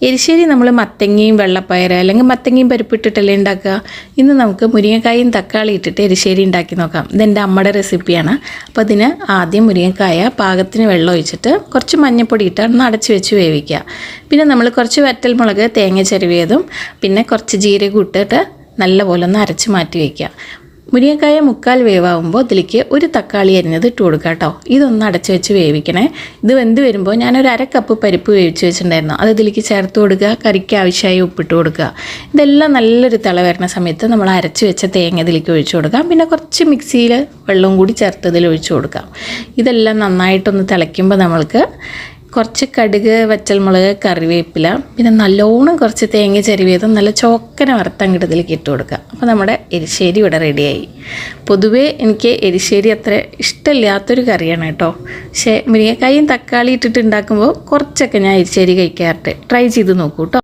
എരിശ്ശേരി നമ്മൾ മത്തങ്ങയും വെള്ളപ്പയർ അല്ലെങ്കിൽ മത്തങ്ങയും പരിപ്പിട്ടിട്ടല്ലേ ഉണ്ടാക്കുക. ഇന്ന് നമുക്ക് മുരിങ്ങക്കായും തക്കാളി ഇട്ടിട്ട് എരിശ്ശേരി ഉണ്ടാക്കി നോക്കാം. ഇതെൻ്റെ അമ്മയുടെ റെസിപ്പിയാണ്. അപ്പോൾ അതിന് ആദ്യം മുരിങ്ങക്കായ പാകത്തിന് വെള്ളം ഒഴിച്ചിട്ട് കുറച്ച് മഞ്ഞൾപ്പൊടി ഇട്ട് ഒന്ന് അടച്ച് വെച്ച് വേവിക്കുക. പിന്നെ നമ്മൾ കുറച്ച് വറ്റൽമുളക് തേങ്ങ ചിരവിയതും പിന്നെ കുറച്ച് ജീരകം ഇട്ടിട്ട് നല്ലപോലെ ഒന്ന് അരച്ച് മാറ്റി വയ്ക്കുക. മുരിങ്ങക്കായ മുക്കാൽ വേവാകുമ്പോൾ ഇതിലേക്ക് ഒരു തക്കാളി അരിഞ്ഞത് ഇട്ട് കൊടുക്കുക കേട്ടോ. ഇതൊന്ന് അടച്ച് വെച്ച് വേവിക്കണേ. ഇത് വെന്ത് വരുമ്പോൾ ഞാനൊരു 1/2 കപ്പ് പരിപ്പ് വേവിച്ച് വെച്ചിട്ടുണ്ടായിരുന്നു. അത് ഇതിലേക്ക് ചേർത്ത് കൊടുക്കുക. കറിക്ക് ആവശ്യമായി ഉപ്പിട്ട് കൊടുക്കുക. ഇതെല്ലാം നല്ലൊരു തിള വരുന്ന സമയത്ത് നമ്മൾ അരച്ച് വെച്ച തേങ്ങ ഇതിലേക്ക് ഒഴിച്ചു കൊടുക്കാം. പിന്നെ കുറച്ച് മിക്സിയിൽ വെള്ളവും കൂടി ചേർത്ത് ഇതിൽ ഒഴിച്ചു കൊടുക്കാം. ഇതെല്ലാം നന്നായിട്ടൊന്ന് തിളയ്ക്കുമ്പോൾ നമ്മൾക്ക് കുറച്ച് കടുക്, വറ്റൽമുളക്, കറിവേപ്പില, പിന്നെ നല്ലോണം കുറച്ച് തേങ്ങ ചിരവിയതും നല്ല ചോക്കന വറുത്തങ്ങോട്ട് ഇതിലേക്ക് ഇട്ട് കൊടുക്കുക. അപ്പോൾ നമ്മുടെ എരിശ്ശേരി ഇവിടെ റെഡിയായി. പൊതുവേ എനിക്ക് എരിശ്ശേരി അത്ര ഇഷ്ടമില്ലാത്തൊരു കറിയാണ് കേട്ടോ. പക്ഷേ മുരിങ്ങക്കായും തക്കാളി ഇട്ടിട്ട് ഉണ്ടാക്കുമ്പോൾ കുറച്ചൊക്കെ ഞാൻ എരിശ്ശേരി കഴിക്കാറുണ്ട്. ട്രൈ ചെയ്ത് നോക്കൂ കേട്ടോ.